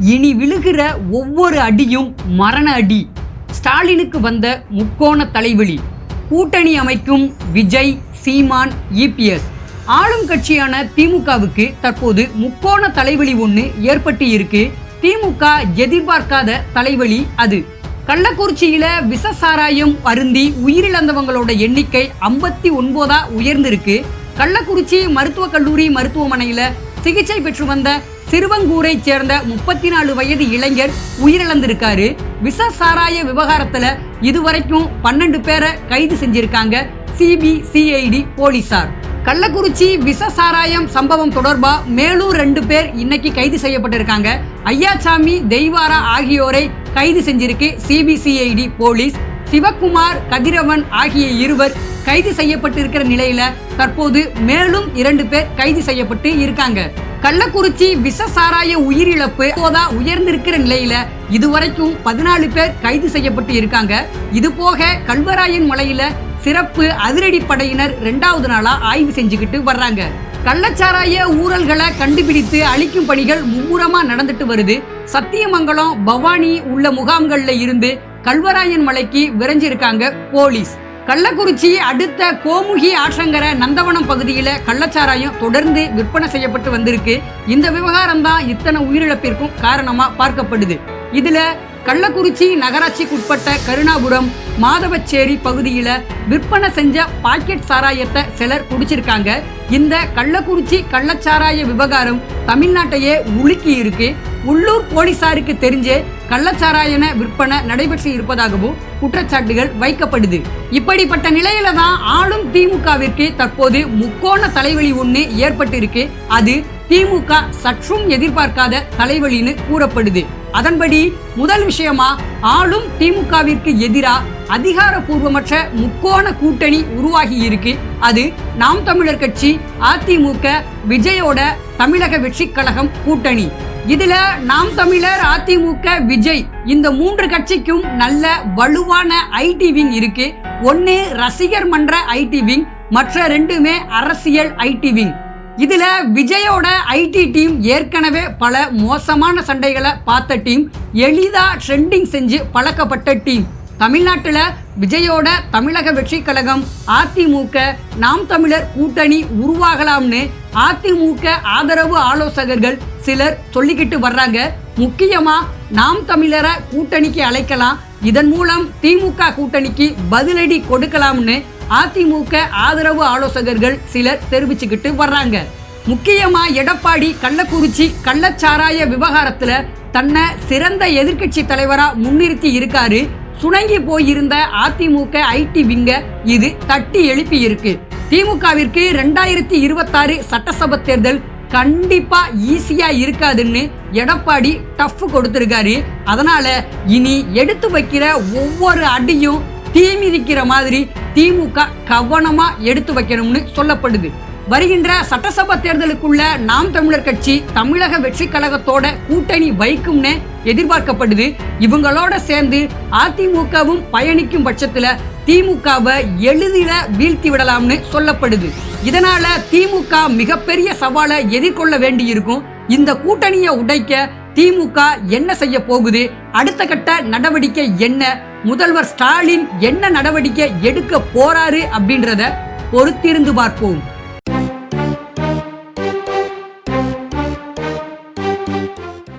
இனி விழுகிற ஒவ்வொரு அடியும் மரண அடி. ஸ்டாலினுக்கு வந்த முக்கோண தலைவலி. கூட்டணி அமைக்கும் விஜய், சீமான், இபிஎஸ். ஆளும் கட்சியான திமுகவுக்கு தற்போது முக்கோண தலைவலி ஒன்று ஏற்பட்டு இருக்கு. திமுக எதிர்பார்க்காத தலைவலி அது. கள்ளக்குறிச்சியில விஷ சாராயம் அருந்தி உயிரிழந்தவங்களோட எண்ணிக்கை 59 உயர்ந்திருக்கு. கள்ளக்குறிச்சி மருத்துவக் கல்லூரி மருத்துவமனையில சிகிச்சை பெற்று வந்த சிறுவங்கூரை சேர்ந்த 34 வயது இளைஞர் உயிரிழந்திருக்காரு. விஷ சாராய விவகாரத்துல இதுவரைக்கும் 12 பேரை கைது செஞ்சிருக்காங்க சிபிசிஐடி போலீசார். கள்ளக்குறிச்சி விஷ சாராயம் சம்பவம் தொடர்பா மேலும் 2 பேர் இன்னைக்கு கைது செய்யப்பட்டிருக்காங்க. ஐயாசாமி, தெய்வாரா ஆகியோரை கைது செஞ்சிருக்கு சிபிசிஐடி போலீஸ். சிவக்குமார், கதிரவன் ஆகிய இருவர் கைது செய்யப்பட்டிருக்கிற நிலையில தற்போது மேலும் 2 பேர் கைது செய்யப்பட்டு இருக்காங்க. கள்ளக்குறிச்சி விஷ சாராய உயிரிழப்பு உயர்ந்திருக்கிற நிலையில இதுவரைக்கும் 14 பேர் கைது செய்யப்பட்டு இருக்காங்க. இது போக கல்வராயன் மலையில சிறப்பு அதிரடி படையினர் 2வது நாளா ஆய்வு செஞ்சுக்கிட்டு வர்றாங்க. கள்ளச்சாராய ஊழல்களை கண்டுபிடித்து அழிக்கும் பணிகள் மும்முரமா நடந்துட்டு வருது. சத்தியமங்கலம், பவானி உள்ள முகாம்கள்ல இருந்து கல்வராயன் மலைக்கு விரைஞ்சிருக்காங்க போலீஸ். கள்ளக்குறிச்சி அடுத்த கோமுகி ஆற்றங்கரை நந்தவனம் பகுதியில கள்ளச்சாராயம் தொடர்ந்து விற்பனை செய்யப்பட்டு வந்திருக்கு. இந்த விவகாரம் தான் இத்தனை உயிரிழப்பிற்கும் காரணமா பார்க்கப்படுது. இதுல கள்ளக்குறிச்சி நகராட்சிக்குட்பட்ட கருணாபுரம், மாதவச்சேரி பகுதியில விற்பனை செஞ்ச பாக்கெட் சாராயத்தை சிலர் குடிச்சிருக்காங்க. இந்த கள்ளக்குறிச்சி கள்ளச்சாராய விவகாரம் தமிழ்நாட்டையே உலுக்கி இருக்கு. உள்ளூர் போலீசாருக்கு தெரிஞ்சே கள்ளச்சாராயன விற்பனை நடைபெற்று இருப்பதாகவும் குற்றச்சாட்டுகள் வைக்கப்படுது. இப்படிப்பட்ட நிலையில தான் ஆளும் திமுகவிற்கு தற்போது முக்கோண தலைவலி ஒன்று ஏற்பட்டு இருக்கு. அது திமுக சற்றும் எதிர்பார்க்காத தலைவலின்னு கூறப்படுது. அதன்படி முதல் விஷயமா ஆளும் திமுகவிற்கு எதிராக அதிகாரப்பூர்வமற்ற முக்கோண கூட்டணி உருவாகி இருக்கு. அது நாம் தமிழர் கட்சி, அதிமுக, விஜயோட தமிழக வெற்றி கழகம் கூட்டணி. இதுல நாம் தமிழர், அதிமுக, விஜய் இந்த 3 கட்சிக்கும் நல்ல வலுவான ஐடி விங் இருக்கு. ஒன்னு ரசிகர் மன்ற ஐடி விங், மற்ற 2மே அரசியல் ஐடி விங். இதுல விஜயோட ஐடி டீம் ஏற்கனவே பல மோசமான சண்டைகளை பார்த்த டீம், எளிதா ட்ரெண்டிங் செஞ்சு பழக்கப்பட்ட டீம். தமிழ்நாட்டுல விஜயோட தமிழக வெற்றி கழகம், அதிமுக, நாம் தமிழர் கூட்டணி உருவாகலாம்னு அதிமுக ஆதரவு ஆலோசகர்கள் சிலர் சொல்லிக்கிட்டு வர்றாங்க. முக்கியமா நாம் தமிழரை கூட்டணிக்கு அழைக்கலாம், இதன் மூலம் திமுக கூட்டணிக்கு பதிலடி கொடுக்கலாம்னு அதிமுக ஆதரவு ஆலோசகர்கள் சிலர் தெரிவிச்சுக்கிட்டு வர்றாங்க. முக்கியமா எடப்பாடி கள்ளக்குறிச்சி கள்ளச்சாராய விவகாரத்துல தன்னை சிறந்த எதிர்கட்சி தலைவரா முன்னிறுத்தி இருக்காரு. சுணங்கி போயிருந்த அதிமுக ஐடி விங்க இது தட்டி எழுப்பி இருக்கு. திமுகவிற்கு 2026 சட்டசபை தேர்தல் கண்டிப்பா ஈஸியா இருக்காதுன்னு எடப்பாடி டஃப் கொடுத்திருக்காரு. அதனால இனி எடுத்து வைக்கிற ஒவ்வொரு அடியும் தீ மிதிக்கிற மாதிரி திமுக கவனமா எடுத்து வைக்கணும்னு சொல்லப்படுது. வருகின்ற சட்டசபை தேர்தலுக்குள்ள நாம் தமிழர் கட்சி தமிழக வெற்றி கழகத்தோட கூட்டணி வைக்கும்னு எதிர்பார்க்கப்படுது. இவங்களோட சேர்ந்து அதிமுகவும் பயணிக்கும் பட்சத்துல திமுகவை எளிதில வீழ்த்தி விடலாம்னு சொல்லப்படுது. இதனால திமுக மிகப்பெரிய சவாலை எதிர்கொள்ள வேண்டியிருக்கும். இந்த கூட்டணியை உடைக்க திமுக என்ன செய்ய போகுது, அடுத்த கட்ட நடவடிக்கை என்ன, முதல்வர் ஸ்டாலின் என்ன நடவடிக்கை எடுக்க போறாரு அப்படின்றத பொறுத்திருந்து பார்ப்போம்.